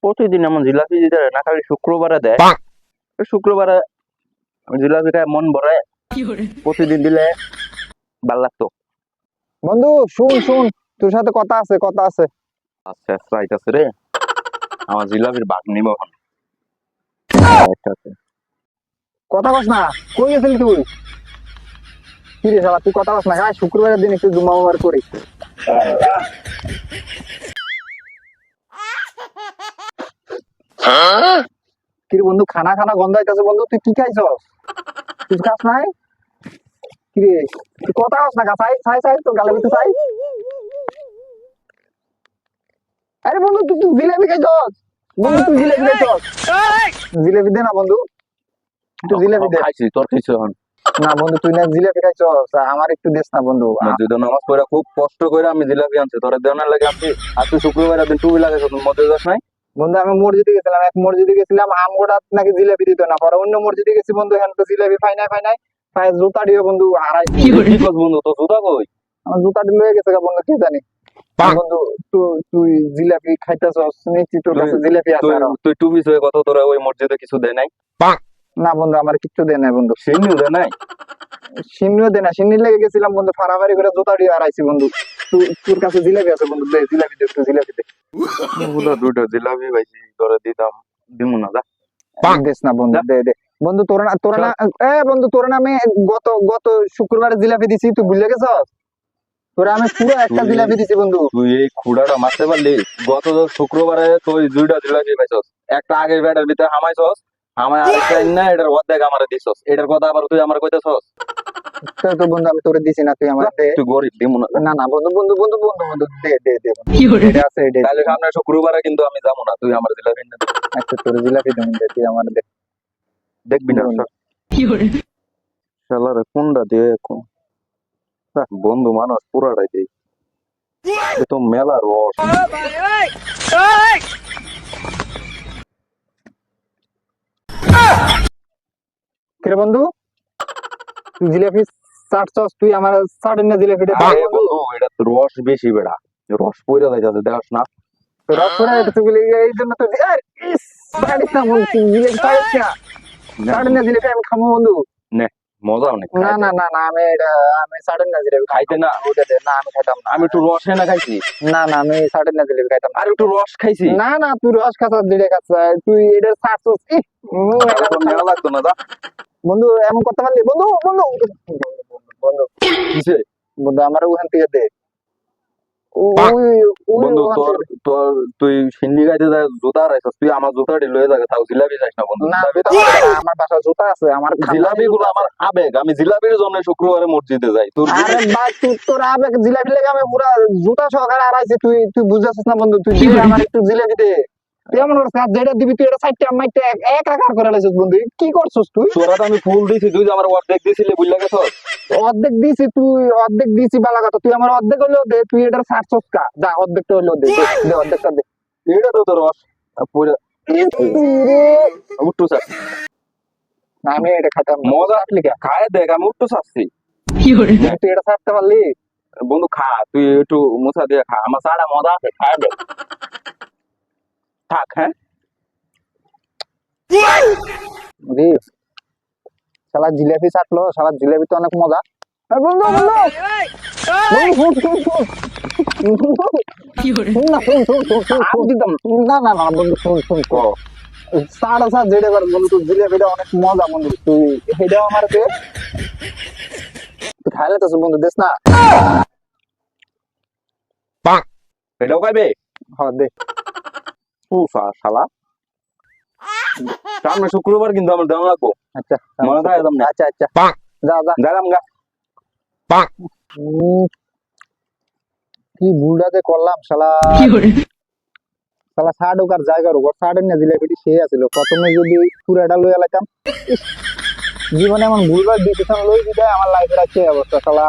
প্রতিদিন এমন জিলাপি দিতে না, খালি শুক্রবারে দেয়। ওই শুক্রবারে জিলাপি খায় মন ভরে, প্রতিদিন দিলে ভাল লাগতো। বন্ধু শুন শুন, তোর সাথে কথা আছে কথা আছে। আচ্ছা আইতাছে রে, আমার জিলাপির ভাগ নিব এখন। আচ্ছা, আচ্ছা। কথা কস না, কই গেছিলি তুই? কি রে শালা, তুই কথা কস না? শুক্রবারের দিন একটু জুম্মা মুবার করি। কি রে বন্ধু, খানা খানা গন্ধ হইতাছে বন্ধু, তুই কি খাইছস? তুই খাস নাই? কি রে তুই কথা কস না? চাই চাই চাই তোর গালে ভিতরে চাই। আরে বন্ধু, তুই তুই জিলাপি খাইছস? বন্ধু তুই জিলাপি খাইছস? জিলাপি দে না বন্ধু, একটু জিলাপি দে। খাইছি, তোর খাইছি এখন। না বন্ধু, তুই না জিলাপি খাইছস, আমার একটু দেস না বন্ধু। মসজিদে নামাজ পড়ে খুব কষ্ট করে আমি জিলাপি আনছি, তোরা দেওয়ার লাগে আনছি। আর তুই শুক্রবার দিন টুপি লাগাইছ, তোর মধ্যে যাস নাই? বন্ধু আমি মসজিদে গেছিলাম, এক মসজিদে গেছিলাম, আমগোটা নাকি জিলাপি দিত না, পরে অন্য মসজিদে গেছি বন্ধু, এখানে তো জিলাপি পাই নাই পায়ে জুতা দিয়ে বন্ধু হারাইছি। কি করছ বন্ধু, তোর জুতা কই? আমার জুতা দিয়ে লয়ে গেছে গা বন্ধু, কি জানি। বন্ধু তুই জিলাপি খাইতেছস, নিশ্চিত তোর কাছে জিলাপি আছে আরো? তুই টুপি হয়ে কত, তোরা ওই মসজিদে কিছু দেয় নাই? না বন্ধু, আমার কিচ্ছু দেয় নাই বন্ধু। সিন্নিও দেয় নাই? সিন্নিও দেয় না, সিন্নির লেগে গেছিলাম বন্ধু, ফাড়াফাড়ি করে জুতা দিয়ে হারাইছি বন্ধু। তোর কাছে জিলাপি আছে বন্ধু, দে জিলাপি দে, একটু জিলাপি দে। দুটো জিলাপি ভাইছি করে দিতাম, দিমু না যা। দেস না বন্ধু, দে দে বন্ধু। তোরা না বন্ধু, তোর নামে গত গত শুক্রবারে জিলাপি দিছি, তুই ভুলে গেছস? তোরা আমি পুরো একটা জিলাপি দিছি বন্ধু। তুই এই খুঁড়াটা মারতে পারলি? গত শুক্রবারে তুই দুইটা জিলাপি পাইছস, একটা আগের ব্যাটার ভিতরে হামাইছস, আমার আরেকটা না, এটার অর্ধেক আমারে দিছস। এটার কথা আবার তুই আমার কইতেছস? তো বন্ধু আমি তোরে দিছি না, তুই আমার দে। তুই গরিব, দিমু না। না না বন্ধু বন্ধু বন্ধু বন্ধু বন্ধু, দে দে দে এটা আছে এটা। তাহলে সামনে শুক্রবারে কিন্তু আমি যাবো না, তুই আমার জিলাপি না। আচ্ছা তোর জিলাপি দেন, দে তুই আমার দে। দেখবি না শালারে কোনটা দিয়ে এখন বন্ধু মানুষ পুরাটাই দিই, এ তো মেলা রস। কিরে বন্ধু, তুই জিলাপি চাটছস, তুই আমার চাটেন না জিলাপিটা? আরে বন্ধু, এটা তো রস বেশি বেড়া, রস পইরা যাইতাছে, দেখাস না? রস করে তুই বলি এই জন্য তো ইস চাটিস না বন্ধু, তুই জিলাপি চাটিস না। চাটেন না জিলাপি আমি খাবো বন্ধু। নে, মজা অনেক। না না না না, আমি চাটেন না জিলাপি খাইতে না? ওটা দে না, আমি খাইতাম না। আমি একটু রস না খাইছি। না না, আমি চাটেন না জিলাপি খাইতাম না। আর একটু রস খাইছি। না না, তুই রস খাচ্ছস, দিলে খাচ্ছস, তুই এটা চাটছস। মেলা লাগতো না যা। বন্ধু এমন করতে পারলি বন্ধু? বন্ধু বন্ধু কিসে? বন্ধু আমার ওখান থেকে দে। বন্ধু তুই সিন্নি গাইতে যায় জুতা রাইছস, তুই আমার জুতাটি লয়ে যাবে, তাও জিলাপি খাইস না বন্ধু। না, আমার বাসা জুতা আছে, আমার জিলাপি গুলো আমার আবেগ, আমি জিলাপির জন্য শুক্রবারে মসজিদে যাই। তোর আরে ভাই, তুই তোর আবেগ জিলাপি লেগে আমি পুরা জুতা সহকারে হারাইছি, তুই তুই বুঝাছিস না বন্ধু। তুই আমার একটু জিলাপি দে। তুই এমন করছিস, যেটা দিবি তুই এটা সাইডটা মাইটটা একাকার করে লাইছিস বন্ধু, কি করছিস তুই? তোরা তো আমি ফুল দিছি, তুই আমার অর্ধেক দিছিলি, বুঝলা গেছস? অর্ধেক দিছি, তুই অর্ধেক দিছি বালা কথা, তুই আমার অর্ধেক হলেও দে, তুই এটার ছাড়ছস কা? যা অর্ধেকটা হলেও দে, দে অর্ধেকটা দে। এটা তো তোর রস পুরো উঠতো স্যার। না আমি এটা খাইতাম না। মজা খায় দেখ, আমি উঠতো চাচ্ছি। তুই এটা ছাড়তে পারলি বন্ধু? খা, তুই একটু মুসা দিয়ে খা, আমার সারা মজা আছে, খায় দেখ। থাক। হ্যাঁ রে, শালা জিলাপি চাটলো, শালা জিলাপি তো অনেক মজা। বন্ধু বন্ধু না না না বন্ধু, শুন শুন সাড়ে সাত যেটা কর বন্ধু, তুই জিলাপিটা অনেক মজা বন্ধু, তুই এটাও আমার তুই খাইলে তো বন্ধু দেশ না। এটাও খাইবে? হ্যাঁ দে। শালা সামনে শুক্রবার কিন্তু আমার দেওয়া লাগবো। আচ্ছা মনে থাকে একদম। আচ্ছা আচ্ছা যা যা গেলাম গা। কি ভুলটাতে করলাম শালা। শালা ষাট ঢোকার জায়গার উপর ষাটের না জিলাপিটি সে আছিল, প্রথমে যদি পুরাটা লইয়া লাইতাম। জীবনে এমন ভুলবার ডিসিশন লই দিতে আমার লাইফের আছে অবস্থা শালা।